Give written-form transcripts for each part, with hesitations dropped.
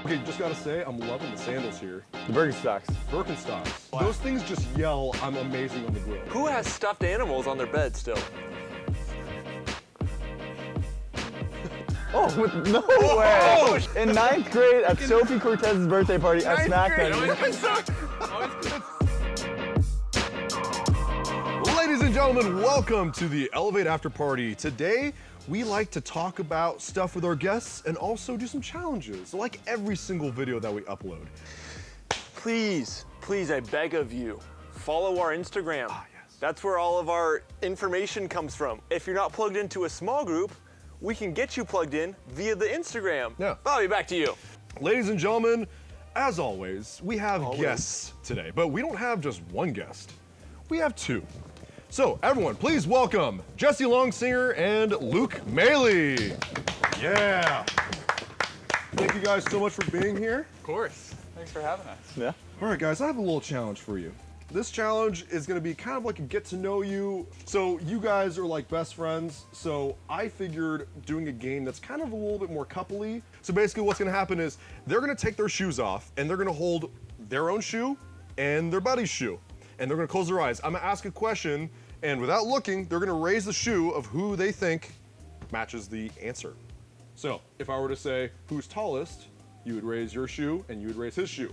Okay, just gotta say, I'm loving the sandals here. The Birkenstocks. Birkenstocks. Those things just yell, I'm amazing on the grill. Who has stuffed animals on their bed still? Oh, no way! In 9th grade at Sophie Cortez's birthday party, I smacked them. Ladies and gentlemen, welcome to the Elevate After Party. Today, we like to talk about stuff with our guests and also do some challenges, like every single video that we upload. Please, I beg of you, follow our Instagram. Yes. That's where all of our information comes from. If you're not plugged into a small group, we can get you plugged in via the Instagram. Yeah. Bobby, back to you. Ladies and gentlemen, as always, we have guests today, but we don't have just one guest. We have two. So everyone, please welcome Jesse Lonsinger and Luke Maly. Yeah. Thank you guys so much for being here. Of course. Thanks for having us. Yeah. All right, guys, I have a little challenge for you. This challenge is gonna be kind of like a get to know you. So you guys are like best friends. So I figured doing a game that's kind of a little bit more coupley. So basically what's gonna happen is they're gonna take their shoes off and they're gonna hold their own shoe and their buddy's shoe. And they're gonna close their eyes. I'm gonna ask a question and without looking, they're gonna raise the shoe of who they think matches the answer. So if I were to say who's tallest, you would raise your shoe and you would raise his shoe.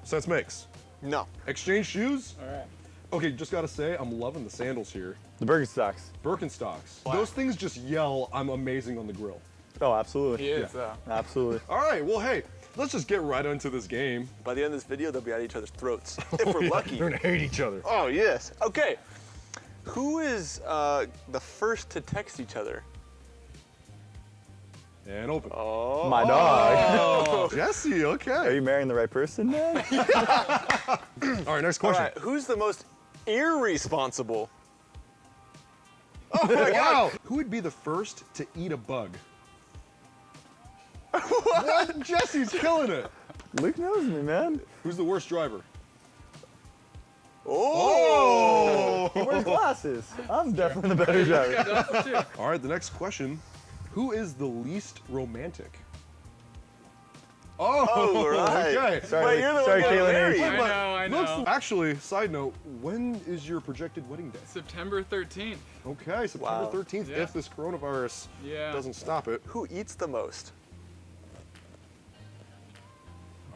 Sense makes. No. Exchange shoes? All right. Okay, just gotta say, I'm loving the sandals here. The Birkenstocks. Birkenstocks. Those things just yell, I'm amazing on the grill. Oh, absolutely. He is, though. Absolutely. All right, well, hey, let's just get right into this game. By the end of this video, they'll be at each other's throats, if we're lucky. They're gonna hate each other. Oh, yes. Okay. Who is the first to text each other? And open. Oh. My dog. Oh, Jesse, Are okay. you marrying the right person, man? All right, next All question. right, who's the most irresponsible? Oh my God. Who would be the first to eat a bug? What? Jesse's killing it. Luke knows me, man. Who's the worst driver? Oh! He wears glasses. I'm definitely the better driver. All right, the next question. Who is the least romantic? Oh, right. okay. Sorry, Wait, you're the sorry, one getting Caitlin. married. I know. Actually, side note, when is your projected wedding day? September 13th. Okay, September Wow. 13th, Yeah. if this coronavirus Yeah. doesn't stop it. Who eats the most?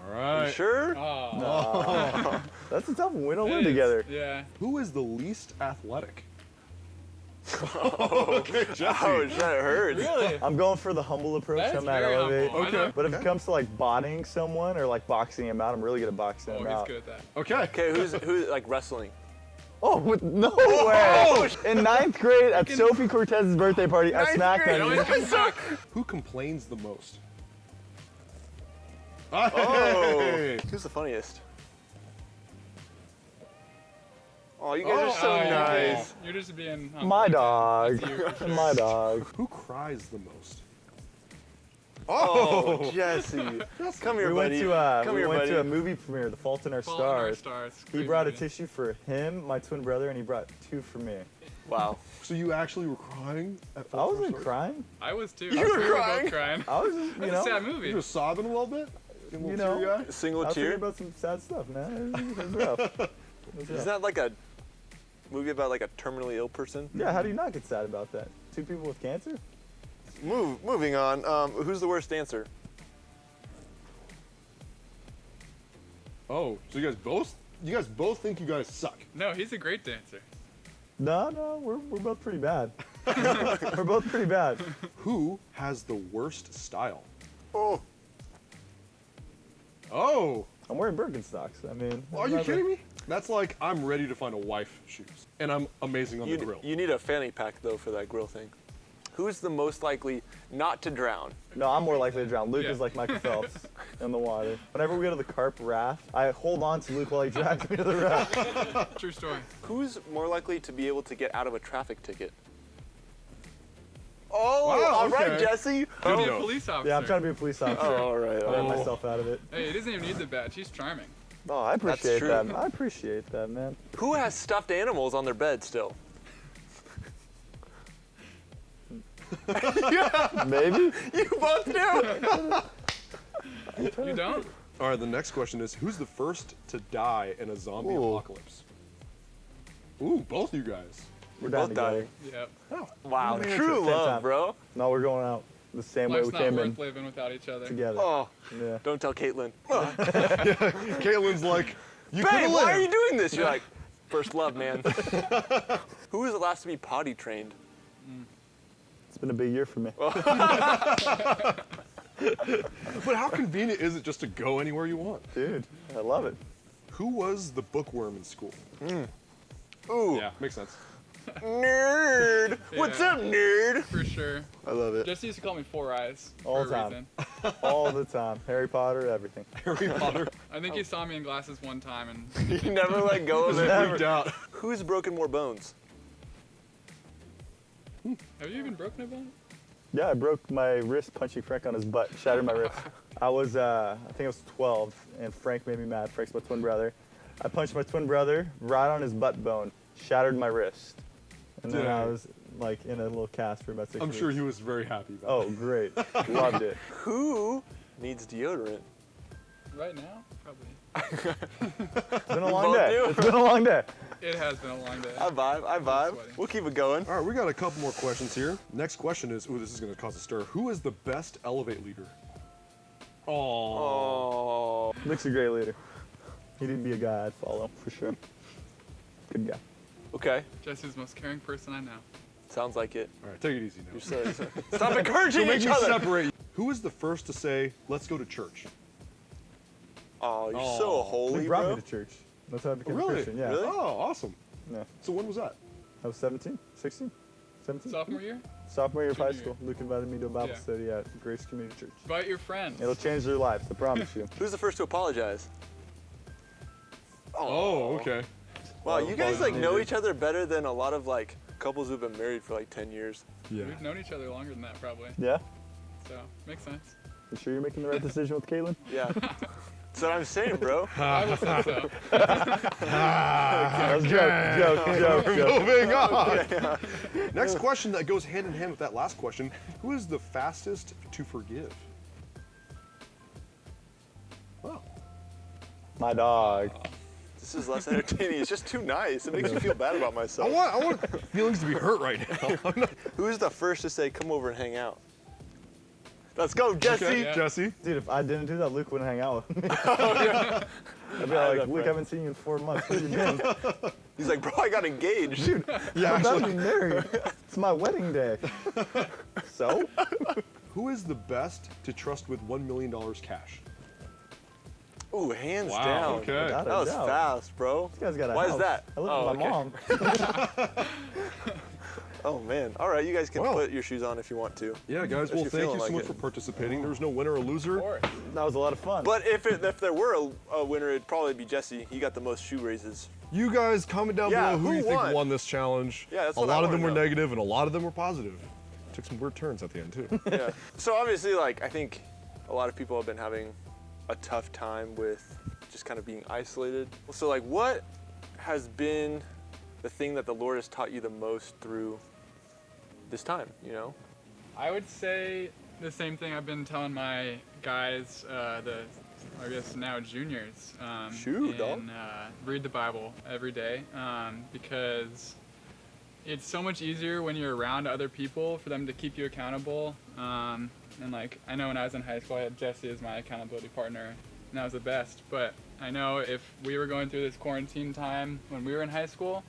All You right. sure? Oh. That's a tough one. We don't It live is. together. Yeah. Who is the least athletic? Oh, Jesse. ouch, that hurts. Really? I'm going for the humble approach. That's I'm at very Elevate. humble. I Okay. know- But if it comes to like bodying someone or like boxing him out, I'm really good at boxing Oh, him he's out. good at that. Okay. Okay, who's like wrestling? Oh, no way! In 9th grade at Sophie Cortez's birthday party, I smacked grade, them. Always comes back. Who complains the most? Oh, Hey. who's the funniest? Oh, you guys are so Oh, nice. You're just being My dog. That's you, for sure. My dog. Who cries the most? Oh, Jesse. Come here, We went buddy. to Come we here, went buddy. to a movie premiere, The Fault in Our Fault in Our Stars. Stars. He Crazy brought a movie. tissue for him, my twin brother, and he brought 2 for me. Wow. So you actually were crying at I wasn't crying. I was too. You were We both crying? crying. I was just, It's you a sad know, movie. You were sobbing a little bit? Getting a You little know. teary-eyed? I Single was thinking tear? about some sad stuff, man. It was rough. It was rough. Isn't that like a movie about like a terminally ill person? Yeah, how do you not get sad about that? 2 people with cancer? Moving on. Who's the worst dancer? Oh, so you guys both think you guys suck. No, he's a great dancer. No, we're both pretty bad. We're both pretty bad. Who has the worst style? Oh. Oh, I'm wearing Birkenstocks. I mean, are you kidding me? That's like I'm ready to find a wife shoes, and I'm amazing on the grill. You need a fanny pack though for that grill thing. Who's the most likely not to drown? No, I'm more likely to drown. Luke Yeah. is like Michael Phelps in the water. Whenever we go to the carp raft, I hold on to Luke while he drags me to the raft. True story. Who's more likely to be able to get out of a traffic ticket? Oh, Wow, all right, okay. Jesse. Be a no. police officer. Yeah, I'm trying to be a police officer. Oh, all right. Let Oh. myself out of it. Hey, he doesn't even need the badge. He's charming. Oh, I appreciate true. that. I appreciate that, man. Who has stuffed animals on their bed still? Maybe? You both do. You don't? All right, the next question is, who's the first to die in a zombie Ooh. apocalypse? Ooh, both you guys. We're down Both together. Yep. Oh, Wow, Man, true same love, time. bro. No, we're going out the same way Life's we not came worth in living without each other. together. Oh, Yeah. don't tell Caitlin. Courtney's like, you could Babe, have why are you lived. doing this? You're like, first love, man. Who was the last to be potty trained? It's been a big year for me. But how convenient is it just to go anywhere you want? Dude, I love it. Who was the bookworm in school? Ooh, Yeah, makes sense. nerd. What's Yeah. up, nerd? For sure. I love it. Jesse used to call me Four Eyes. All for the a time. reason. All the time. Harry Potter, everything. Harry Potter. I think he saw me in glasses one time and You never let go of Just it. freaked out. Who's broken more bones? have you even broken a bone? Yeah, I broke my wrist punching Frank on his butt, shattered my wrist. I was, I think I was 12, and Frank made me mad. Frank's my twin brother. I punched my twin brother right on his butt bone, shattered my wrist. And then I Dang. was like in a little cast for about 6 I'm weeks. sure he was very happy about Oh, great. Loved it. Who needs deodorant? Right now? Probably. It's been a long both day. do. It's been a long day. It has been a long day. I vibe. sweating. We'll keep it going. it. All right, we got a couple more questions here. Next question is, ooh, this is going to cause a stir. Who is the best elevate leader? Oh. Oh, Nick's a great leader. He'd be a guy I'd follow, for sure. Good guy. okay. Jesse's the most caring person I know. Sounds like it. All right, take it easy now. You're so, stop encouraging Make each me other. separate. Who is the first to say, let's go to church? Oh, you're so Oh. holy, He brought bro. me to church. That's how I became a Really? Christian. Yeah. Really? Oh, awesome. Yeah. So when was that? I was 17, 16, 17. Sophomore year? Sophomore year of high Junior school. Luke invited me to a Bible Yeah. study at Grace Community Church. Invite your friends. It'll change their lives, I promise you. Who's the first to apologize? Oh, okay. Wow, you guys like know needed. each other better than a lot of like couples who've been married for like 10 years. Yeah. We've known each other longer than that, probably. Yeah? So, makes sense. You sure you're making the right decision with Caitlin? Yeah. That's what I'm saying, bro. I would say so. That was a joke. Moving on. Next question that goes hand in hand with that last question. Who is the fastest to forgive? Well, My dog. This is less entertaining. It's just too nice. It makes me feel bad about I myself. want feelings to be hurt right now. I'm not- Who's the first to say, come over and hang out? Let's go, Jesse. Okay, Yeah. Jesse. Dude, if I didn't do that, Luke wouldn't hang out with me. I'd be like, Luke, I friend. haven't seen you in 4 months. Where you been? He's like, bro, I got engaged. Dude, Yeah, I'm about to actually. be married. It's my wedding day. So? Who is the best to trust with $1 million cash? Ooh, hands Wow, down. okay. Without a That was doubt. fast, bro. This guy's got a Why house. is that? I live Oh, with my okay. mom. Oh, man. All right, you guys can Well. put your shoes on if you want to. Yeah, guys. If Well, you're thank you feeling so like much it. for participating. There was no winner or loser. Of course. That was a lot of fun. But if there were a winner, it'd probably be Jesse. He got the most shoe raises. You guys comment down Yeah, below who who you think won? won this challenge. Yeah, that's a what I lot of wanna them were know. negative and a lot of them were positive. Took some weird turns at the end too. Yeah. So obviously, like, I think a lot of people have been having a tough time with just kind of being isolated. So, like, what has been the thing that the Lord has taught you the most through this time, you know? I would say the same thing I've been telling my guys, I guess now juniors. Shoot, dog. and, read the Bible every day because it's so much easier when you're around other people for them to keep you accountable. And like, I know when I was in high school, I had Jesse as my accountability partner, and that was the best. But I know if we were going through this quarantine time when we were in high school,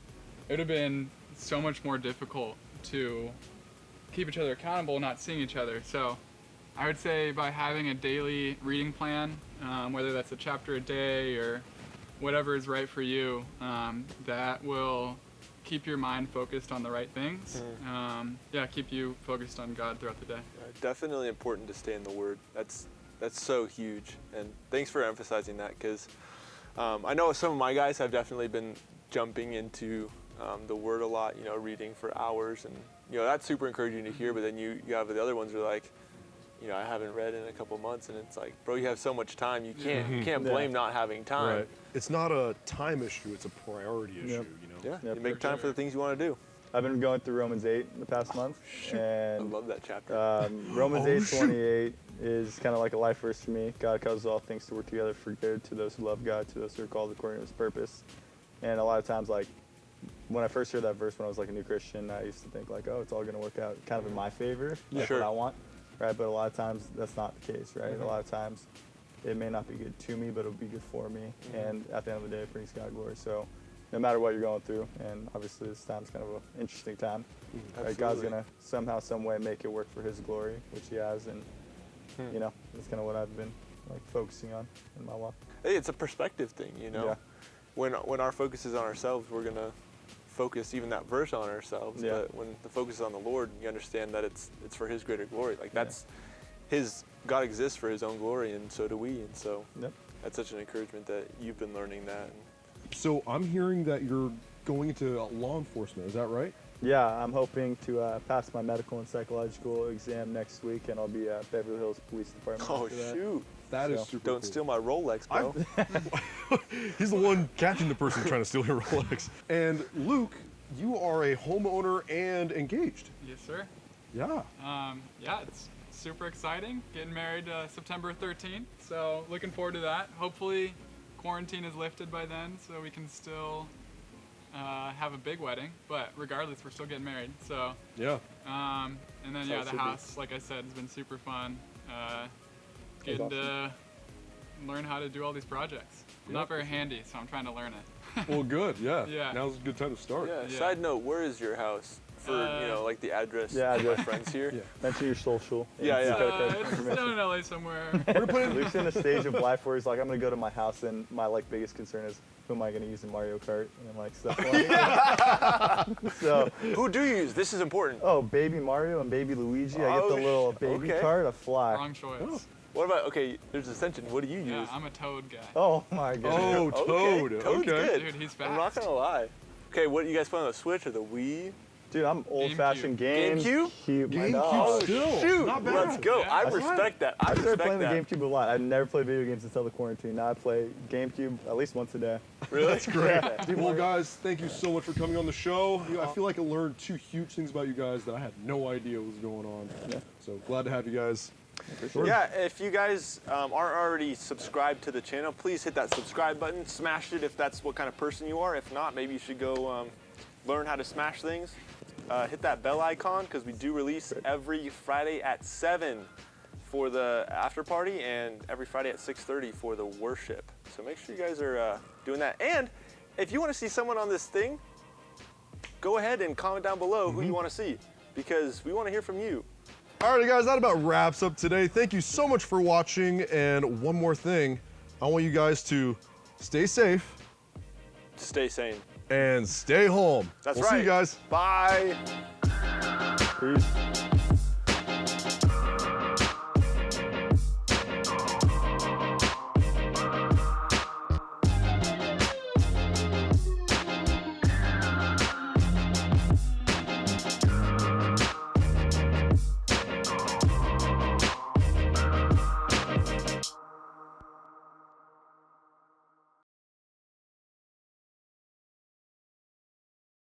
it would have been so much more difficult to keep each other accountable, not seeing each other. So I would say by having a daily reading plan, whether that's a chapter a day or whatever is right for you, that will keep your mind focused on the right things. Keep you focused on God throughout the day. Definitely important to stay in the Word. That's so huge. And thanks for emphasizing that, because I know some of my guys have definitely been jumping into the Word a lot, you know, reading for hours, and you know that's super encouraging to hear. But then you have the other ones who are like, you know, I haven't read in a couple months, and it's like, bro, you have so much time, you can't blame not having time. Right. It's not a time issue, it's a priority issue, you know? Yeah, Yeah, you make for time sure. for the things you want to do. I've been going through Romans 8 the past month. I And love that chapter. Romans Oh, 8, shoot. 28 is kind of like a life verse for me. God causes all things to work together for good to those who love God, to those who are called according to his purpose. And a lot of times, like, when I first heard that verse when I was like a new Christian, I used to think like, oh, it's all going to work out kind of in my favor, like Sure. what I want, right? But a lot of times that's not the case, right? A lot of times it may not be good to me, but it'll be good for me. And at the end of the day, it brings God glory. So no matter what you're going through, and obviously this time's kind of an interesting time, right? God's Absolutely. going to somehow, some way make it work for his glory, which he has. And, you know, that's kind of what I've been like focusing on in my walk. Hey, it's a perspective thing, you know. Yeah. When our focus is on ourselves, we're gonna focus even that verse on ourselves. Yeah. But when the focus is on the Lord, you understand that it's for his greater glory. Like that's his God exists for his own glory, and so do we. And so Yep. that's such an encouragement that you've been learning that. So I'm hearing that you're going into law enforcement. Is that right? Yeah, I'm hoping to pass my medical and psychological exam next week, and I'll be at Beverly Hills Police Department. Oh after that. shoot! That is So, super Don't cool. steal my Rolex, bro. He's the one catching the person trying to steal your Rolex. And Luke, you are a homeowner and engaged. Yes, sir. Yeah. Yeah, it's super exciting. Getting married September 13th, so looking forward to that. Hopefully, quarantine is lifted by then, so we can still have a big wedding. But regardless, we're still getting married. So, Yeah. and then So yeah, it the should be. house, like I said, has been super fun. Getting to learn how to do all these projects. I'm not very handy, so I'm trying to learn it. Well, good. Yeah. Yeah. Now's a good time to start. Yeah. Yeah. Side note: where is your house? For like the address. Yeah, of my address. friends here. Yeah. Mention your social. Yeah, and yeah. credit card It's information. down in LA somewhere. We're gonna put in. Luke's in a stage of life where he's like, I'm gonna go to my house, and my like biggest concern is who am I gonna use in Mario Kart and like stuff like that. So, Who do you use? This is important. oh, baby Mario and baby Luigi. I get the Oh, little baby okay. cart to fly. Wrong choice. What about there's Ascension. What do you use? Yeah, I'm a Toad guy. Oh my god. Oh, Toad. Toad's Okay. good. Dude, he's I'm not fast. gonna lie. Okay, what you guys play on the Switch or the Wii? Dude, I'm old-fashioned game. GameCube? My GameCube dog. still. Shoot, Not bad. let's go. Yeah. I That's respect that. I I started respect playing the that. GameCube a lot. I never played video games until the quarantine. Now I play GameCube at least once a day. Really? That's great. Yeah. Well, guys, thank you so much for coming on the show. I feel like I learned two huge things about you guys that I had no idea was going on. Yeah. So glad to have you guys. Yeah, if you guys aren't already subscribed to the channel, please hit that subscribe button. Smash it if that's what kind of person you are. If not, maybe you should go learn how to smash things. Hit that bell icon because we do release every Friday at 7 for the after party and every Friday at 6:30 for the worship. So make sure you guys are doing that. And if you want to see someone on this thing, go ahead and comment down below who you want to see because we want to hear from you. Alrighty, guys, that about wraps up today. Thank you so much for watching. And one more thing, I want you guys to stay safe Stay sane. and stay home. That's we'll right. See you guys. Bye. Peace.